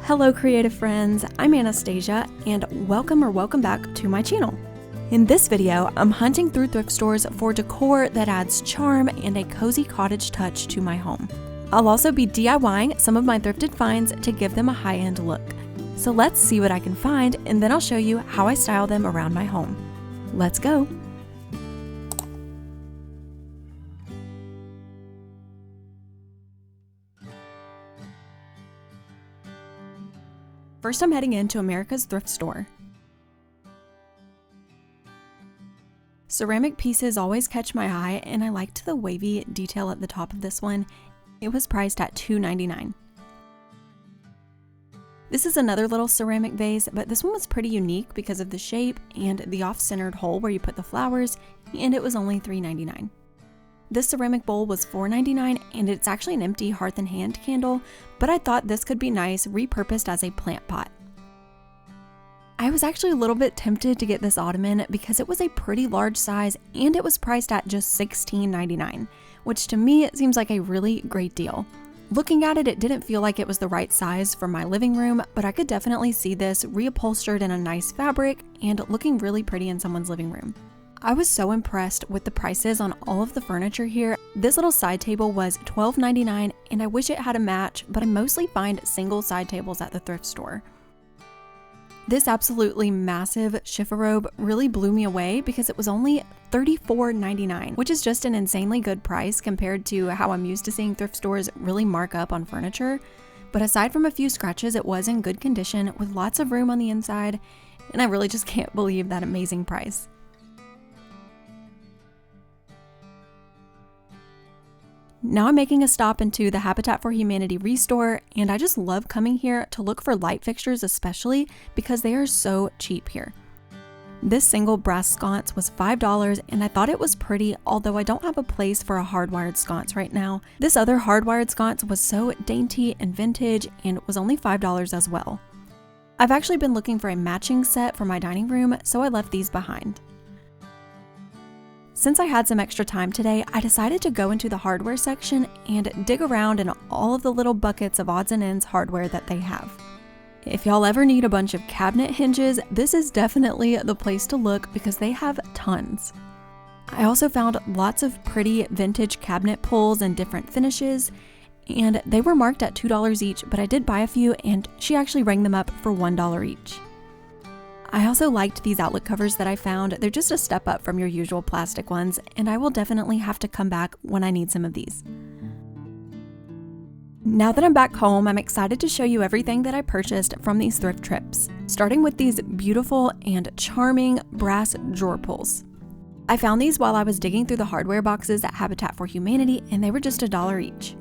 Hello creative friends, I'm Anastasia and welcome back to my channel. In this video, I'm hunting through thrift stores for decor that adds charm and a cozy cottage touch to my home. I'll also be DIYing some of my thrifted finds to give them a high-end look. So let's see what I can find and then I'll show you how I style them around my home. Let's go! First, I'm heading into America's thrift store. Ceramic pieces always catch my eye, and I liked the wavy detail at the top of this one. It was priced at $2.99. This is another little ceramic vase, but this one was pretty unique because of the shape and the off-centered hole where you put the flowers, and it was only $3.99. This ceramic bowl was $4.99, and it's actually an empty hearth and hand candle, but I thought this could be nice repurposed as a plant pot. I was actually a little bit tempted to get this ottoman because it was a pretty large size and it was priced at just $16.99, which to me it seems like a really great deal. Looking at it, it didn't feel like it was the right size for my living room, but I could definitely see this reupholstered in a nice fabric and looking really pretty in someone's living room. I was so impressed with the prices on all of the furniture here. This little side table was $12.99 and I wish it had a match, but I mostly find single side tables at the thrift store. This absolutely massive chifforobe really blew me away because it was only $34.99, which is just an insanely good price compared to how I'm used to seeing thrift stores really mark up on furniture. But aside from a few scratches, it was in good condition with lots of room on the inside, and I really just can't believe that amazing price. Now I'm making a stop into the Habitat for Humanity Restore, and I just love coming here to look for light fixtures, especially because they are so cheap here. This single brass sconce was $5 and I thought it was pretty, although I don't have a place for a hardwired sconce right now. This other hardwired sconce was so dainty and vintage and was only $5 as well. I've actually been looking for a matching set for my dining room, so I left these behind. Since I had some extra time today, I decided to go into the hardware section and dig around in all of the little buckets of odds and ends hardware that they have. If y'all ever need a bunch of cabinet hinges, this is definitely the place to look because they have tons. I also found lots of pretty vintage cabinet pulls in different finishes, and they were marked at $2 each, but I did buy a few and she actually rang them up for $1 each. I also liked these outlet covers that I found. They're just a step up from your usual plastic ones, and I will definitely have to come back when I need some of these. Now that I'm back home, I'm excited to show you everything that I purchased from these thrift trips, starting with these beautiful and charming brass drawer pulls. I found these while I was digging through the hardware boxes at Habitat for Humanity, and they were just $1 each.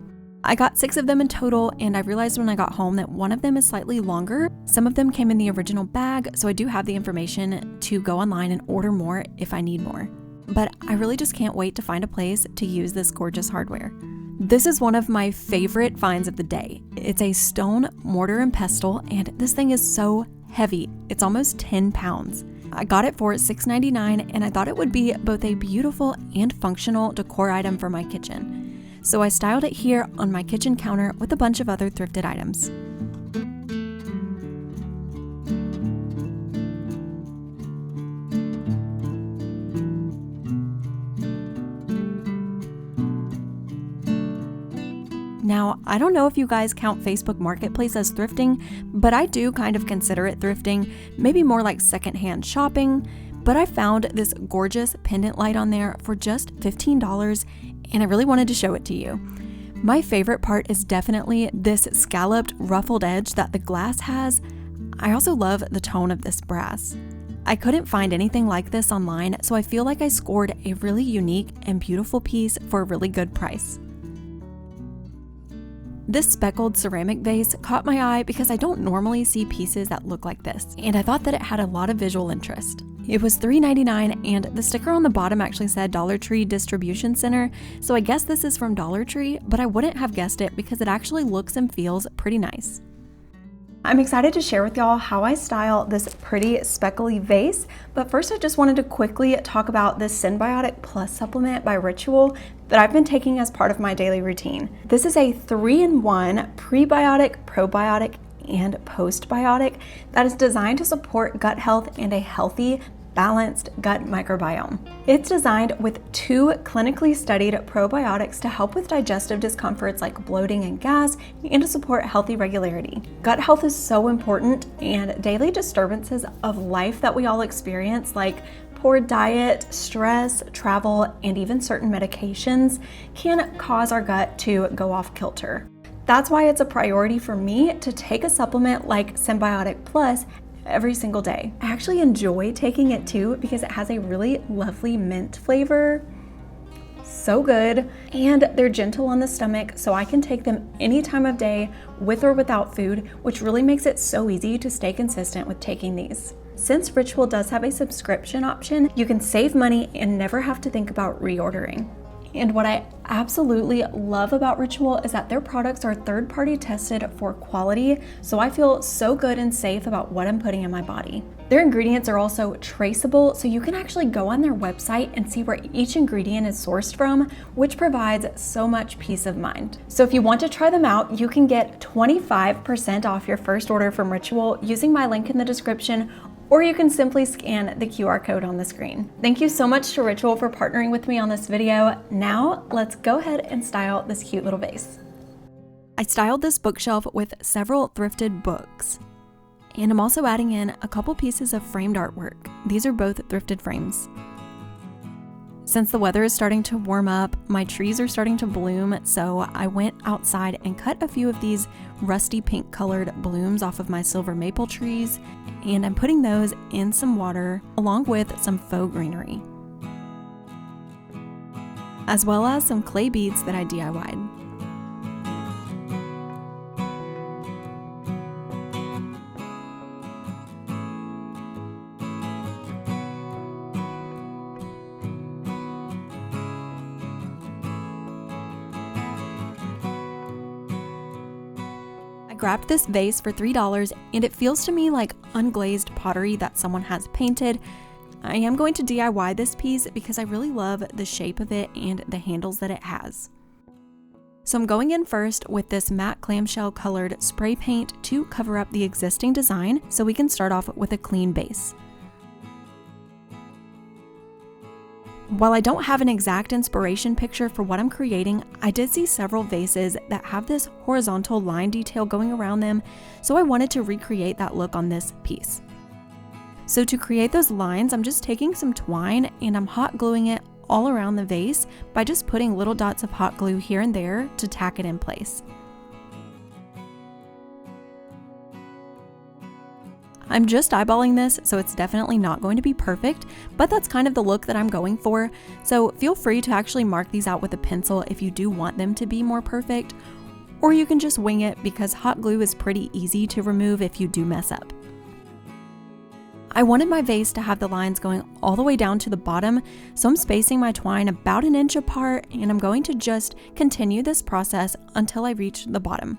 I got 6 of them in total, and I realized when I got home that one of them is slightly longer. Some of them came in the original bag, so I do have the information to go online and order more if I need more. But I really just can't wait to find a place to use this gorgeous hardware. This is one of my favorite finds of the day. It's a stone mortar and pestle, and this thing is so heavy. It's almost 10 pounds. I got it for $6.99, and I thought it would be both a beautiful and functional decor item for my kitchen. So I styled it here on my kitchen counter with a bunch of other thrifted items. Now, I don't know if you guys count Facebook Marketplace as thrifting, but I do kind of consider it thrifting, maybe more like secondhand shopping. But I found this gorgeous pendant light on there for just $15, and I really wanted to show it to you. My favorite part is definitely this scalloped, ruffled edge that the glass has. I also love the tone of this brass. I couldn't find anything like this online, so I feel like I scored a really unique and beautiful piece for a really good price. This speckled ceramic vase caught my eye because I don't normally see pieces that look like this, and I thought that it had a lot of visual interest. It was $3.99, and the sticker on the bottom actually said Dollar Tree Distribution Center, so I guess this is from Dollar Tree, but I wouldn't have guessed it because it actually looks and feels pretty nice. I'm excited to share with y'all how I style this pretty speckly vase, but first I just wanted to quickly talk about this Synbiotic Plus supplement by Ritual that I've been taking as part of my daily routine. This is a 3-in-1 prebiotic, probiotic, and postbiotic that is designed to support gut health and a healthy, balanced gut microbiome. It's designed with 2 clinically studied probiotics to help with digestive discomforts like bloating and gas and to support healthy regularity. Gut health is so important, and daily disturbances of life that we all experience, like poor diet, stress, travel, and even certain medications, can cause our gut to go off kilter. That's why it's a priority for me to take a supplement like Symbiotic Plus every single day. I actually enjoy taking it too because it has a really lovely mint flavor. So good. And they're gentle on the stomach, so I can take them any time of day with or without food, which really makes it so easy to stay consistent with taking these. Since Ritual does have a subscription option, you can save money and never have to think about reordering. And what I absolutely love about Ritual is that their products are third-party tested for quality, so I feel so good and safe about what I'm putting in my body. Their ingredients are also traceable, so you can actually go on their website and see where each ingredient is sourced from, which provides so much peace of mind. So if you want to try them out, you can get 25% off your first order from Ritual using my link in the description, or you can simply scan the QR code on the screen. Thank you so much to Ritual for partnering with me on this video. Now let's go ahead and style this cute little vase. I styled this bookshelf with several thrifted books, and I'm also adding in a couple pieces of framed artwork. These are both thrifted frames. Since the weather is starting to warm up, my trees are starting to bloom, so I went outside and cut a few of these rusty pink colored blooms off of my silver maple trees, and I'm putting those in some water along with some faux greenery, as well as some clay beads that I DIY'd. Grabbed this vase for $3, and it feels to me like unglazed pottery that someone has painted. I am going to DIY this piece because I really love the shape of it and the handles that it has. So I'm going in first with this matte clamshell colored spray paint to cover up the existing design so we can start off with a clean base. While I don't have an exact inspiration picture for what I'm creating, I did see several vases that have this horizontal line detail going around them, so I wanted to recreate that look on this piece. So to create those lines, I'm just taking some twine and I'm hot gluing it all around the vase by just putting little dots of hot glue here and there to tack it in place. I'm just eyeballing this, so it's definitely not going to be perfect, but that's kind of the look that I'm going for. So feel free to actually mark these out with a pencil if you do want them to be more perfect, or you can just wing it because hot glue is pretty easy to remove if you do mess up. I wanted my vase to have the lines going all the way down to the bottom, so I'm spacing my twine about an inch apart, and I'm going to just continue this process until I reach the bottom.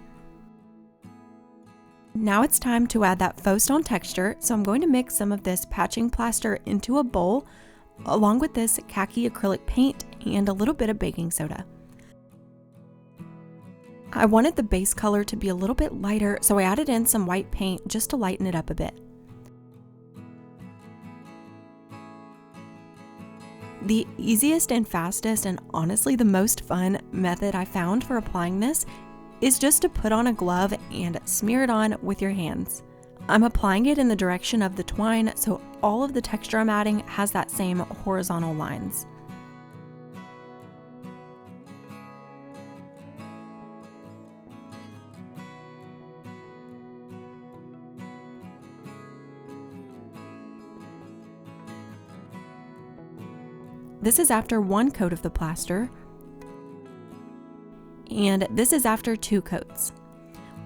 Now it's time to add that faux stone texture, so I'm going to mix some of this patching plaster into a bowl, along with this khaki acrylic paint and a little bit of baking soda. I wanted the base color to be a little bit lighter, so I added in some white paint just to lighten it up a bit. The easiest and fastest and honestly the most fun method I found for applying this is just to put on a glove and smear it on with your hands. I'm applying it in the direction of the twine, so all of the texture I'm adding has that same horizontal lines. This is after one coat of the plaster, and this is after 2 coats.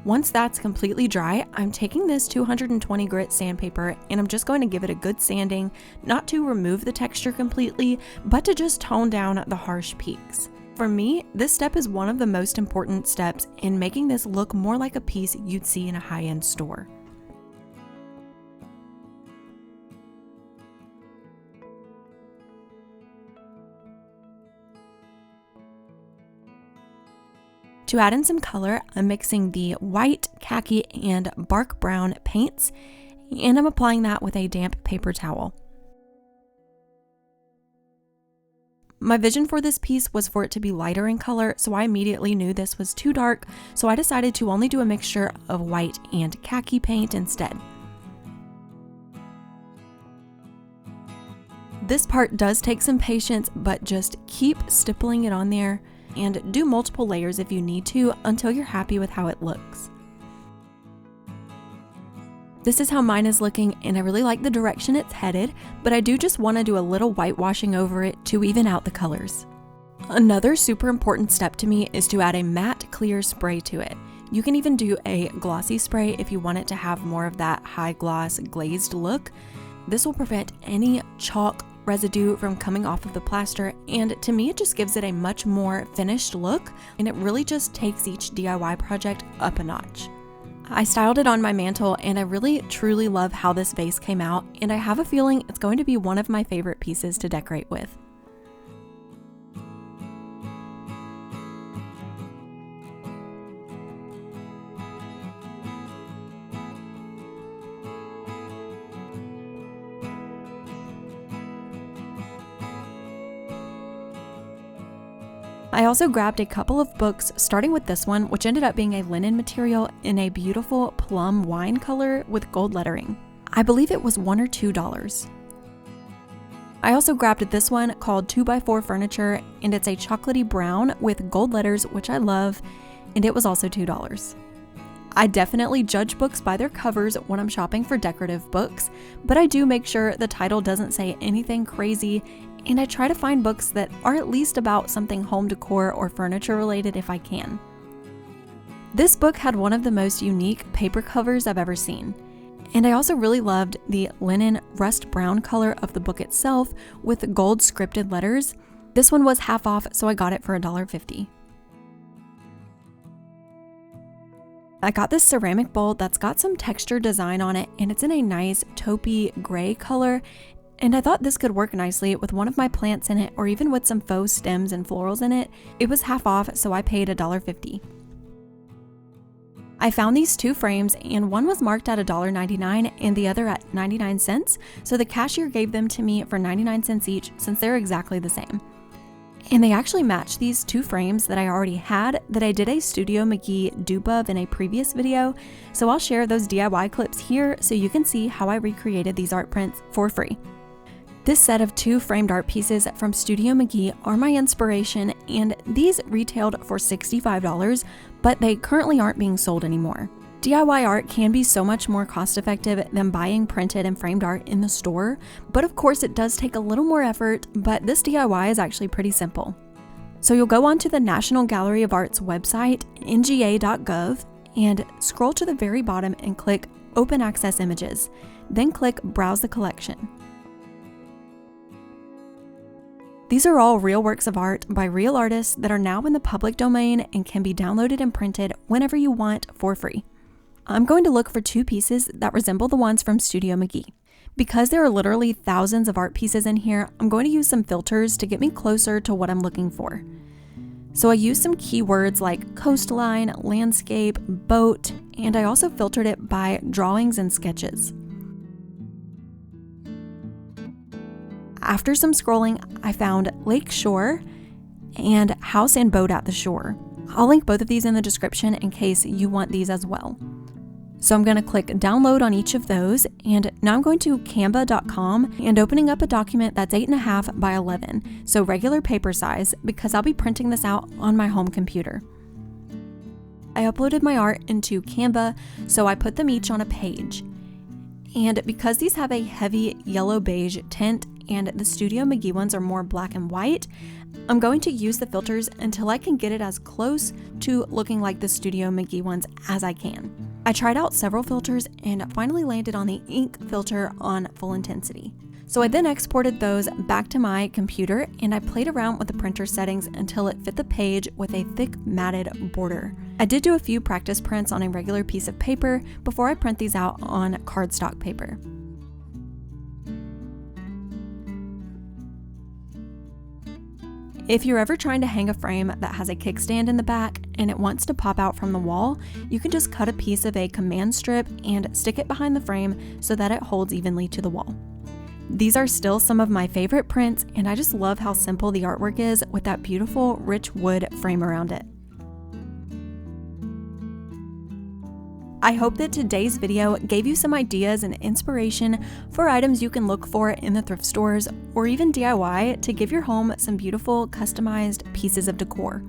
Once that's completely dry, I'm taking this 220 grit sandpaper and I'm just going to give it a good sanding, not to remove the texture completely, but to just tone down the harsh peaks. For me, this step is one of the most important steps in making this look more like a piece you'd see in a high-end store. To add in some color, I'm mixing the white, khaki, and bark brown paints, and I'm applying that with a damp paper towel. My vision for this piece was for it to be lighter in color, so I immediately knew this was too dark, so I decided to only do a mixture of white and khaki paint instead. This part does take some patience, but just keep stippling it on there and do multiple layers if you need to until you're happy with how it looks. This is how mine is looking, and I really like the direction it's headed, but I do just want to do a little whitewashing over it to even out the colors. Another super important step to me is to add a matte clear spray to it. You can even do a glossy spray if you want it to have more of that high gloss glazed look. This will prevent any chalk residue from coming off of the plaster, and to me it just gives it a much more finished look, and it really just takes each DIY project up a notch. I styled it on my mantle, and I really truly love how this vase came out, and I have a feeling it's going to be one of my favorite pieces to decorate with. I also grabbed a couple of books, starting with this one, which ended up being a linen material in a beautiful plum wine color with gold lettering. I believe it was $1 or $2. I also grabbed this one called 2x4 Furniture, and it's a chocolatey brown with gold letters, which I love, and it was also $2. I definitely judge books by their covers when I'm shopping for decorative books, but I do make sure the title doesn't say anything crazy, and I try to find books that are at least about something home decor or furniture related if I can. This book had one of the most unique paper covers I've ever seen, and I also really loved the linen rust brown color of the book itself with gold scripted letters. This one was half off, so I got it for $1.50. I got this ceramic bowl that's got some texture design on it, and it's in a nice taupey gray color, and I thought this could work nicely with one of my plants in it, or even with some faux stems and florals in it. It was half off, so I paid $1.50. I found these two frames, and one was marked at $1.99 and the other at 99 cents, so the cashier gave them to me for 99 cents each since they're exactly the same. And they actually match these two frames that I already had that I did a Studio McGee dupe of in a previous video, so I'll share those DIY clips here so you can see how I recreated these art prints for free. This set of two framed art pieces from Studio McGee are my inspiration, and these retailed for $65, but they currently aren't being sold anymore. DIY art can be so much more cost-effective than buying printed and framed art in the store, but of course it does take a little more effort, but this DIY is actually pretty simple. So you'll go onto the National Gallery of Art's website, nga.gov, and scroll to the very bottom and click Open Access Images, then click Browse the Collection. These are all real works of art by real artists that are now in the public domain and can be downloaded and printed whenever you want for free. I'm going to look for two pieces that resemble the ones from Studio McGee. Because there are literally thousands of art pieces in here, I'm going to use some filters to get me closer to what I'm looking for. So I used some keywords like coastline, landscape, boat, and I also filtered it by drawings and sketches. After some scrolling, I found Lake Shore and House and Boat at the Shore. I'll link both of these in the description in case you want these as well. So I'm going to click download on each of those, and now I'm going to canva.com and opening up a document that's 8.5 by 11, so regular paper size, because I'll be printing this out on my home computer. I uploaded my art into Canva, so I put them each on a page. And because these have a heavy yellow beige tint and the Studio McGee ones are more black and white, I'm going to use the filters until I can get it as close to looking like the Studio McGee ones as I can. I tried out several filters and finally landed on the ink filter on full intensity. So I then exported those back to my computer, and I played around with the printer settings until it fit the page with a thick matted border. I did do a few practice prints on a regular piece of paper before I print these out on cardstock paper. If you're ever trying to hang a frame that has a kickstand in the back and it wants to pop out from the wall, you can just cut a piece of a command strip and stick it behind the frame so that it holds evenly to the wall. These are still some of my favorite prints, and I just love how simple the artwork is with that beautiful rich wood frame around it. I hope that today's video gave you some ideas and inspiration for items you can look for in the thrift stores or even DIY to give your home some beautiful customized pieces of decor.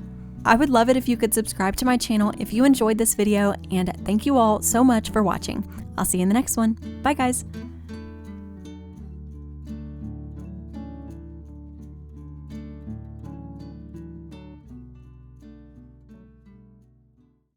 I would love it if you could subscribe to my channel if you enjoyed this video, and thank you all so much for watching. I'll see you in the next one. Bye guys!